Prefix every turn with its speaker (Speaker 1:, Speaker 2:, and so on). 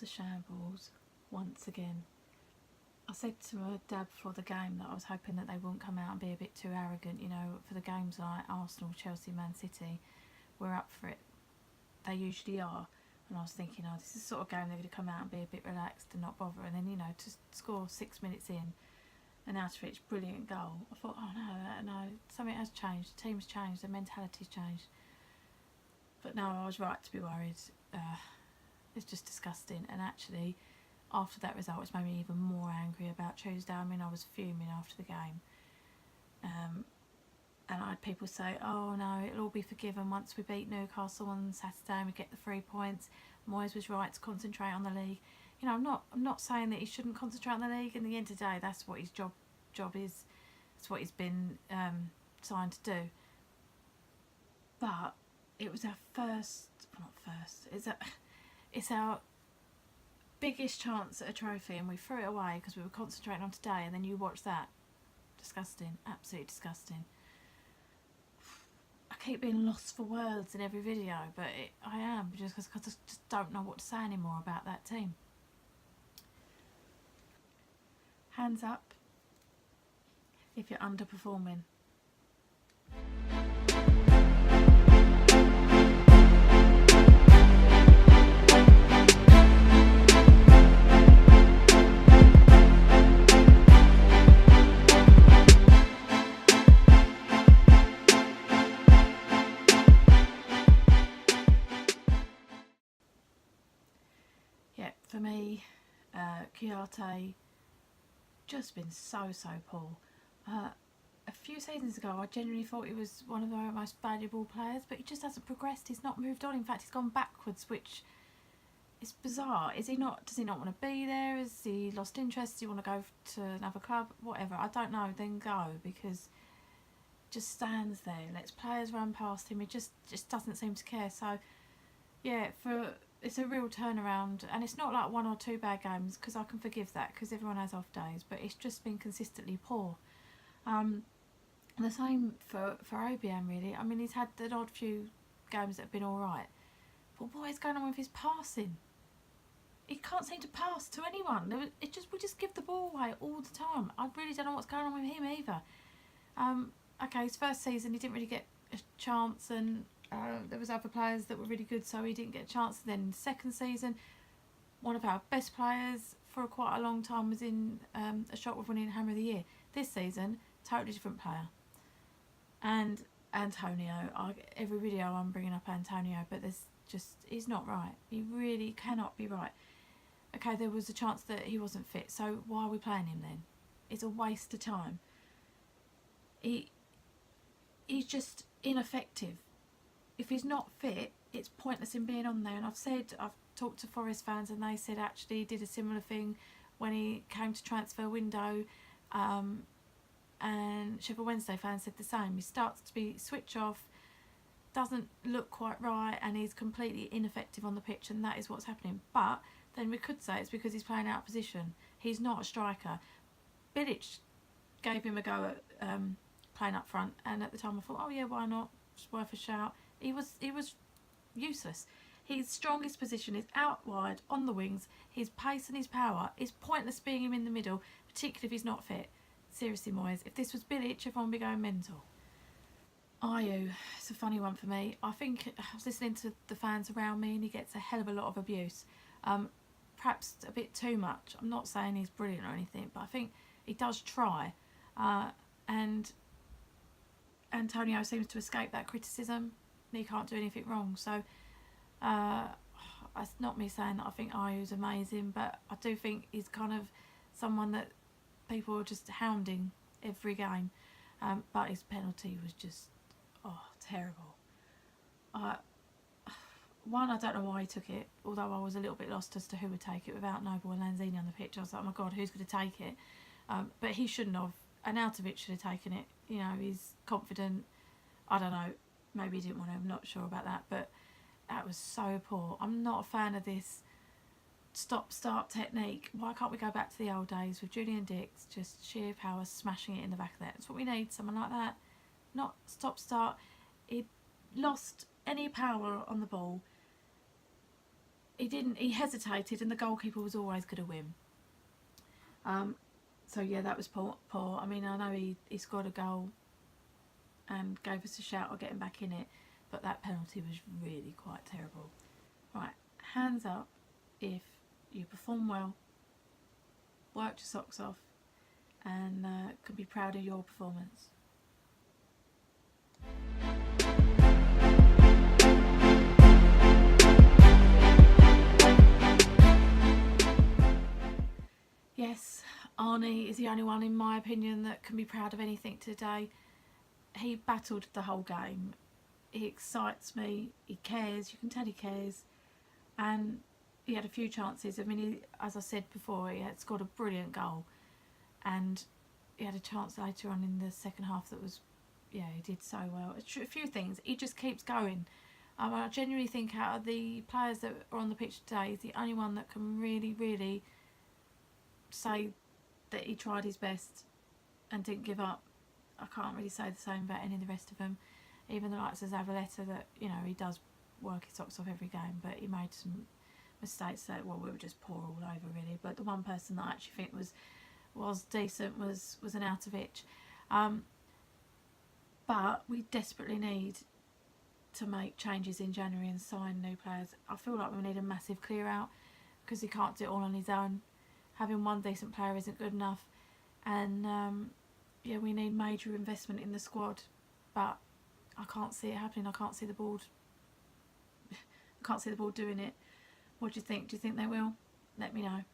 Speaker 1: a shambles once again. I said to my dad before the game that I was hoping that they wouldn't come out and be a bit too arrogant, you know, for the games like Arsenal, Chelsea, Man City, we're up for it. They usually are. And I was thinking, oh, this is the sort of game they're going to come out and be a bit relaxed and not bother. And then, you know, to score 6 minutes in, an out-of-reach brilliant goal, I thought, oh no, something has changed. The team's changed, the mentality's changed. But no, I was right to be worried. It's just disgusting. And actually, after that result, it's made me even more angry about Tuesday. I mean, I was fuming after the game. And I had people say, oh no, it'll all be forgiven once we beat Newcastle on Saturday and we get the 3 points. Moyes was right to concentrate on the league. You know, I'm not saying that he shouldn't concentrate on the league. In the end of the day, that's what his job is. That's what he's been signed to do. But it was our it's our biggest chance at a trophy, and we threw it away because we were concentrating on today. And then you watch that. Disgusting, absolutely disgusting. I keep being lost for words in every video, but I am, just because I just don't know what to say anymore about that team. Hands up if you're underperforming. Yeah, for me, Kouyaté just been so poor. A few seasons ago, I genuinely thought he was one of our most valuable players, but he just hasn't progressed. He's not moved on. In fact, he's gone backwards, which is bizarre. Is he not? Does he not want to be there? Has he lost interest? Does he want to go to another club? Whatever. I don't know. Then go, because just stands there, lets players run past him. He just doesn't seem to care. So yeah, it's a real turnaround, and it's not like 1 or 2 bad games, because I can forgive that because everyone has off days, but it's just been consistently poor. The same for Obiang, really. I mean, he's had an odd few games that have been alright, but what is going on with his passing? He can't seem to pass to anyone. We just give the ball away all the time. I really don't know what's going on with him either. Okay, his first season he didn't really get a chance, and there was other players that were really good, so he didn't get a chance. And then second season, one of our best players for quite a long time was in a shot of winning Hammer of the Year. This season, totally different player. And Antonio, every video I'm bringing up Antonio, but he's not right. He really cannot be right. Okay, there was a chance that he wasn't fit, so why are we playing him then? It's a waste of time. He's just ineffective. If he's not fit, it's pointless in being on there. And I've talked to Forest fans, and they said actually he did a similar thing when he came to transfer window, and Sheffield Wednesday fans said the same. He starts to be switch off, doesn't look quite right, and he's completely ineffective on the pitch, and that is what's happening. But then we could say it's because he's playing out of position. He's not a striker. Bilic gave him a go at playing up front, and at the time I thought, oh yeah, why not? It's worth a shout. He was useless. His strongest position is out wide on the wings. His pace and his power is pointless being him in the middle, particularly if he's not fit. Seriously, Moyes, if this was Bilic, everyone would be going mental. Ayew, it's a funny one for me. I think I was listening to the fans around me, and he gets a hell of a lot of abuse. Perhaps a bit too much. I'm not saying he's brilliant or anything, but I think he does try. And Antonio seems to escape that criticism. He can't do anything wrong. So it's not me saying that I think Ayew's amazing, but I do think he's kind of someone that people are just hounding every game. But his penalty was just terrible. One, I don't know why he took it, although I was a little bit lost as to who would take it without Noble and Lanzini on the pitch. I was like, oh my God, who's going to take it? But he shouldn't have. Arnautovic should have taken it. You know, he's confident. I don't know. Maybe he didn't want to. I'm not sure about that. But that was so poor. I'm not a fan of this stop-start technique. Why can't we go back to the old days with Julian Dix, just sheer power, smashing it in the back of that? That's what we need, someone like that. Not stop-start. He lost any power on the ball. he hesitated, and the goalkeeper was always going to win. So yeah, that was poor. I mean, I know he scored a goal and gave us a shout or getting back in it, but that penalty was really quite terrible. Right, hands up if you perform well, worked your socks off, and can be proud of your performance. Yes, Arnie is the only one, in my opinion, that can be proud of anything today. He battled the whole game. He excites me. He cares. You can tell he cares. And he had a few chances. I mean, as I said before, he had scored a brilliant goal. And he had a chance later on in the second half that was, yeah, he did so well. A few things. He just keeps going. I genuinely think out of the players that are on the pitch today, he's the only one that can really, really say that he tried his best and didn't give up. I can't really say the same about any of the rest of them. Even the likes of Zavaleta, that, you know, he does work his socks off every game, but he made some mistakes that, well, we were just poor all over really. But the one person that I actually think was decent was an Arnautovic. But we desperately need to make changes in January and sign new players. I feel like we need a massive clear out because he can't do it all on his own. Having one decent player isn't good enough, and yeah, we need major investment in the squad, but I can't see it happening. I can't see the board. I can't see the board doing it. What do you think? Do you think they will? Let me know.